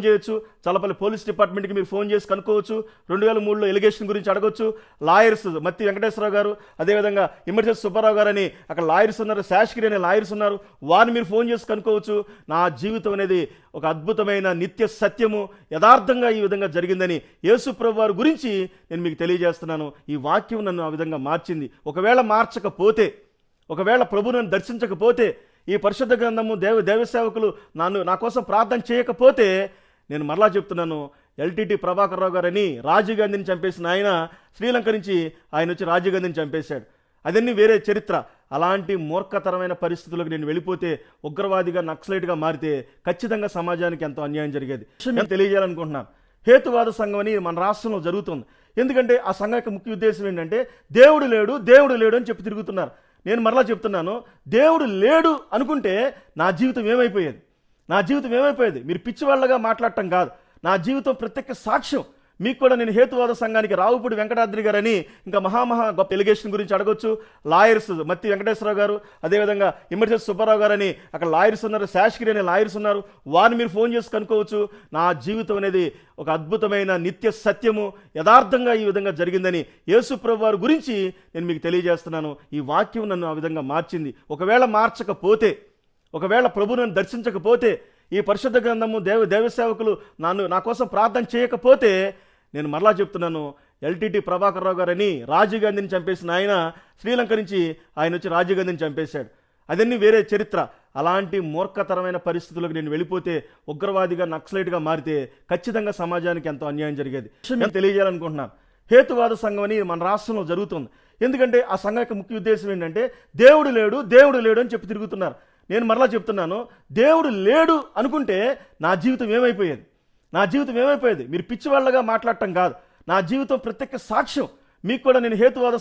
చేయొచ్చు. చల్లపల్లి పోలీస్ డిపార్ట్మెంట్కి మీరు ఫోన్ చేసి కనుక్కోవచ్చు. 2003లో ఎలిగేషన్ గురించి అడగొచ్చు. లాయర్స్ మత్తి వెంకటేశ్వరరావు గారు, అదేవిధంగా ఎమర్జెన్సీ సుబ్బారావు గారు అని అక్కడ లాయర్స్ ఉన్నారు, శాషగిరి అనే లాయర్స్ ఉన్నారు. వారిని మీరు ఫోన్ చేసి కనుక్కోవచ్చు. నా జీవితం అనేది ఒక అద్భుతమైన నిత్య సత్యము, యథార్థంగా ఈ విధంగా జరిగిందని యేసు ప్రభు వారి గురించి నేను మీకు తెలియజేస్తున్నాను. ఈ వాక్యం నన్ను ఆ విధంగా మార్చింది. ఒకవేళ మార్చకపోతే, ఒకవేళ ప్రభు నన్ను దర్శించకపోతే, ఈ పరిశుద్ధ గ్రంథము దేవ సేవకులు నా కోసం ప్రార్థన చేయకపోతే, నేను మరలా చెప్తున్నాను, ఎల్టీటీ ప్రభాకర్ రావు గారని రాజీవ్ గాంధీని చంపేసిన ఆయన శ్రీలంక నుంచి ఆయన వచ్చి రాజీవ్ గాంధీని చంపేశాడు. అదన్నీ వేరే చరిత్ర. అలాంటి మూర్ఖతరమైన పరిస్థితులకు నేను వెళ్ళిపోతే, ఉగ్రవాదిగా నక్సలైట్గా మారితే ఖచ్చితంగా సమాజానికి ఎంతో అన్యాయం జరిగేది. నేను తెలియజేయాలనుకుంటున్నాను. హేతువాద సంఘం అని మన రాష్ట్రంలో జరుగుతుంది. ఎందుకంటే ఆ సంఘం యొక్క ముఖ్య ఉద్దేశం ఏంటంటే దేవుడు లేడు అని చెప్పి తిరుగుతున్నారు. నేను మరలా చెప్తున్నాను, దేవుడు లేడు అనుకుంటే నా జీవితం ఏమైపోయేది? మీరు పిచ్చివాళ్ళగా మాట్లాడటం కాదు. నా జీవితం ప్రత్యేక సాక్ష్యం. మీకు కూడా నేను హేతువాద సంఘానికి రావుపూడి వెంకటాద్రి గారు అని ఇంకా మహా గొప్ప ఎలిగేషన్ గురించి అడగొచ్చు. లాయర్స్ మత్తి వెంకటేశ్వరరావు గారు, అదేవిధంగా ఎమర్జెన్సీ సుబ్బారావు గారు అని అక్కడ లాయర్స్ ఉన్నారు, శాషగిరి అనే లాయర్స్ ఉన్నారు. వారిని మీరు ఫోన్ చేసి కనుక్కోవచ్చు. నా జీవితం అనేది ఒక అద్భుతమైన నిత్య సత్యము, యథార్థంగా ఈ విధంగా జరిగిందని యేసు ప్రభు వారి గురించి నేను మీకు తెలియజేస్తున్నాను. ఈ వాక్యం నన్ను ఆ విధంగా మార్చింది. ఒకవేళ మార్చకపోతే, ఒకవేళ ప్రభు నన్ను దర్శించకపోతే, ఈ పరిశుద్ధ గ్రంథము దేవ సేవకులు నా కోసం ప్రార్థన చేయకపోతే, నేను మరలా చెప్తున్నాను, ఎల్టీటీ ప్రభాకర్ రావు గారని రాజీవ్ గాంధీని చంపేసిన ఆయన శ్రీలంక నుంచి ఆయన వచ్చి రాజీవ్ గాంధీని చంపేశాడు. అదన్నీ వేరే చరిత్ర. అలాంటి మూర్ఖతరమైన పరిస్థితులకు నేను వెళ్ళిపోతే, ఉగ్రవాదిగా నక్సలైట్గా మారితే ఖచ్చితంగా సమాజానికి ఎంతో అన్యాయం జరిగేది. నేను తెలియజేయాలనుకుంటున్నాను. హేతువాద సంఘం అని మన రాష్ట్రంలో జరుగుతుంది. ఎందుకంటే ఆ సంఘం యొక్క ముఖ్య ఉద్దేశం ఏంటంటే దేవుడు లేడు అని చెప్పి తిరుగుతున్నారు. నేను మరలా చెప్తున్నాను, దేవుడు లేడు అనుకుంటే నా జీవితం ఏమైపోయేది? మీరు పిచ్చివాళ్ళగా మాట్లాడటం కాదు. నా జీవితం ప్రత్యేక సాక్ష్యం. మీకు కూడా నేను హేతువాద